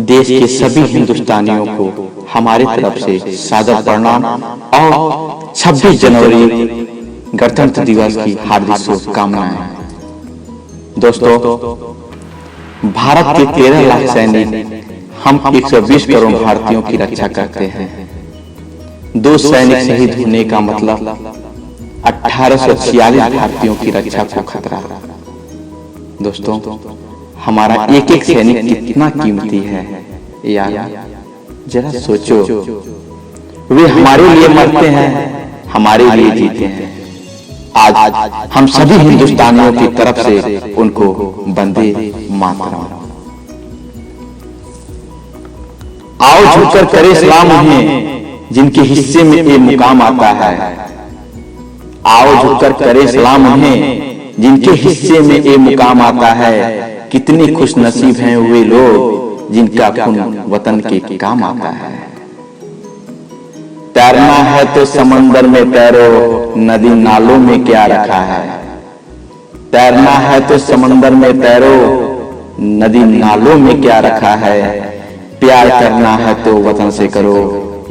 देश के सभी हिंदुस्तानियों को हमारी तरफ से सादर प्रणाम और 26 जनवरी गणतंत्र दिवस की हार्दिक शुभकामनाएं। दोस्तों, भारत के 13 लाख सैनिक हम 120 करोड़ भारतीयों की रक्षा करते हैं। 2 सैनिक शहीद होने का मतलब 1846 भारतीयों की रक्षा को खतरा। दोस्तों, हमारा एक एक सैनिक कितना कीमती है यार, जरा सोचो। वे हमारे लिए मरते हैं, हमारे लिए जीते हैं। आज हम सभी हिंदुस्तानियों की तरफ से उनको वंदे मातरम। आओ झुककर करे सलाम उन्हें जिनके हिस्से में ये मुकाम आता है। आओ झुककर करे सलाम उन्हें जिनके हिस्से में ये मुकाम आता है। कितनी खुश नसीब हैं वे लोग जिनका खून वतन के काम आता है। तैरना है तो समंदर में तैरो, नदी नालों में क्या रखा है। तैरना है तो समंदर में तैरो, नदी नालों में क्या रखा है। प्यार करना है तो वतन से करो,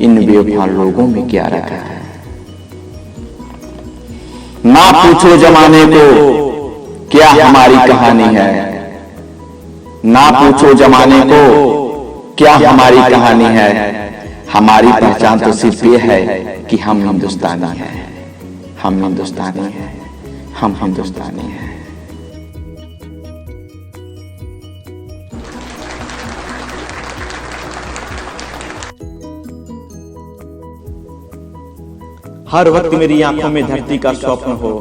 इन बेवफा लोगों में क्या रखा है। ना पूछो जमाने को क्या हमारी कहानी है। ना पूछो जमाने को क्या हमारी कहानी है। हमारी पहचान तो सिर्फ ये है कि हम हिंदुस्तानी हैं। हम हिंदुस्तानी हैं। हम हिंदुस्तानी हैं। हर वक्त मेरी आंखों में धरती का स्वप्न हो,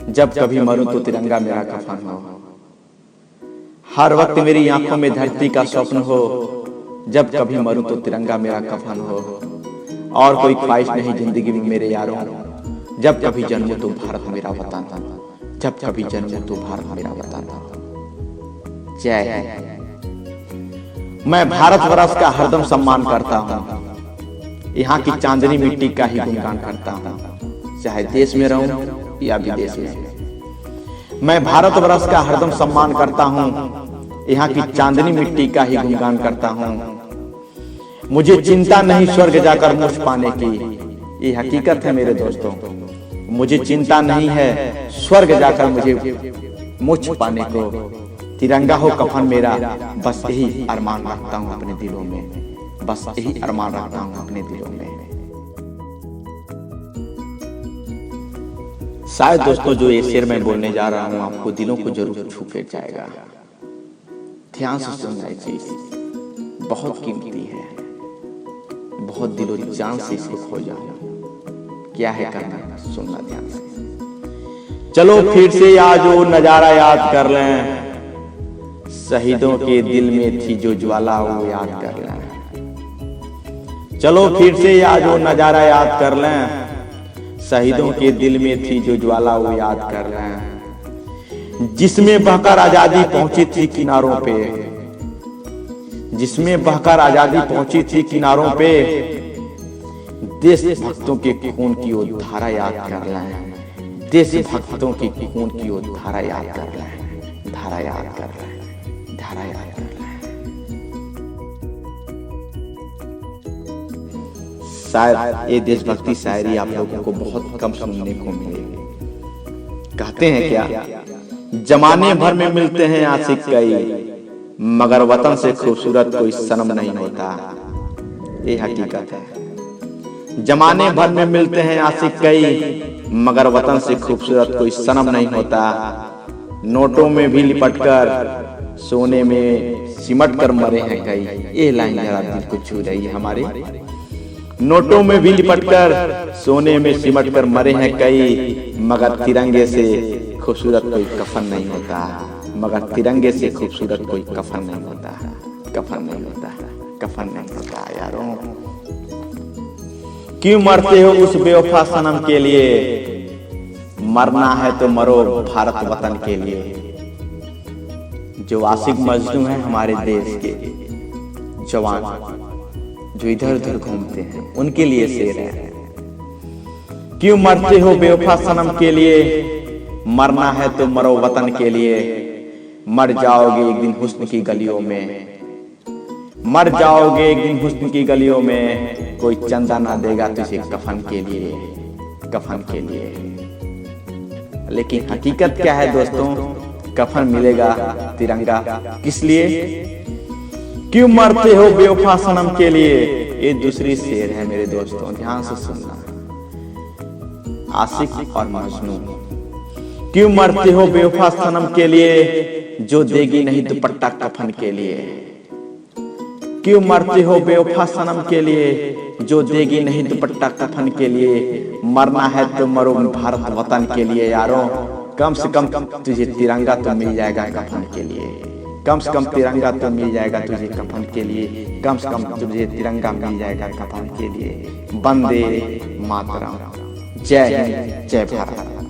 जब कभी मरूं तो तिरंगा मेरा कफन हो। हर वक्त मेरी आंखों में धरती का स्वप्न हो, जब कभी मरूं तो तिरंगा मेरा कफन हो। और कोई ख्वाहिश नहीं जिंदगी में मेरे यारों, जब कभी जन्मूं तो भारत मेरा वतन। जब कभी जन्मूं तो भारत मेरा वतन। जय। मैं भारतवर्ष का हरदम सम्मान करता हूँ। यहाँ की चांदनी मिट्टी का ही गुणगान करता हूँ, चाहे देश में रहूं या विदेश में। मैं भारतवर्ष का हरदम सम्मान करता हूँ। यहाँ की चांदनी मिट्टी का ही गुणगान करता हूँ। मुझे चिंता नहीं स्वर्ग जाकर मुझ पाने की, ये हकीकत है मेरे दोस्तों। मुझे चिंता नहीं है स्वर्ग जाकर मुझे मुझ पाने को। तिरंगा हो कफन मेरा, बस यही अरमान रखता हूँ अपने दिलों में। बस यही अरमान रखता हूँ अपने दिलों में। शायद दोस्तों जो ये शेर मैं बोलने जा रहा हूँ आपको दिलों को जरूर छू के जाएगा। ध्यान से सुनना, चीज बहुत कीमती है। बहुत दिलो जान से इसको खो जाओ। क्या है करना, सुनना ध्यान से। चलो फिर से आज वो नजारा याद कर लें, शहीदों के दिल में थी जो ज्वाला वो याद कर लें। चलो फिर से आज वो नजारा याद कर लें, शहीदों के दिल में थी जो ज्वाला वो याद कर लें। जिसमें बहकर आजादी पहुंची थी किनारों पे, जिसमें बहकर आजादी पहुंची थी किनारों पे। देश भक्तों के खून की वो धारा याद कर लें। देश भक्तों की खून की वो धारा याद कर लें। धारा याद कर लें। धारा याद कर लें। शायद ये देशभक्ति शायरी आप लोगों को बहुत कम सुनने को मिलेगी। कहते हैं क्या, जमाने भर में मिलते हैं आशिक कई, मगर वतन से खूबसूरत कोई सनम नहीं होता। ये हकीकत है। जमाने भर में मिलते हैं आशिक कई, मगर वतन से खूबसूरत कोई सनम नहीं होता। नोटों में भी लिपटकर, सोने में सिमट कर मरे हैं कई। ये लाइन जरा दिल को छू रही है हमारे। नोटों में भी लिपटकर, सोने में सिमट कर मरे हैं कई, मगर तिरंगे से खूबसूरत कोई कफन नहीं होता। मगर तिरंगे से खूबसूरत कोई कफन नहीं होता। कफन नहीं होता। कफन नहीं होता यारों। क्यों मरते हो उस बेवफा सनम के लिए, मरना है तो मरो भारत वतन के लिए। जो आशिक मजनू हैं हमारे देश के जवान, जो इधर उधर घूमते हैं, उनके लिए शेर है। क्यों मरते हो बेवफा सनम के लिए, मरना है तो मरो वतन के लिए। मर जाओगे एक दिन हुस्न की गलियों में, मर जाओगे एक दिन हुस्न की गलियों में, कोई चंदा ना देगा तुझे कफन के लिए, कफन के लिए। लेकिन हकीकत क्या है दोस्तों, कफन मिलेगा तिरंगा किस लिए? क्यों मरते हो बेवफा सनम के लिए? ये दूसरी शेर है मेरे दोस्तों, ध्यान से सुनना। आशिक और मजनू। क्यों मरते हो बेवफा सनम के लिए, जो देगी नहीं दुपट्टा कफन के लिए? क्यों मरते हो बेवफा सनम के लिए, जो देगी नहीं दुपट्टा कफन के लिए? मरना है तो मरो भारत वतन के लिए यारों, कम से कम तुझे तिरंगा तो मिल जाएगा कफन के लिए, कम से कम तिरंगा तो मिल जाएगा तुझे कफन के लिए, कम से कम तुझे तिरंगा मिल जाएगा कफन के लिए। वंदे मातरम। जय हिंद, जय भारत।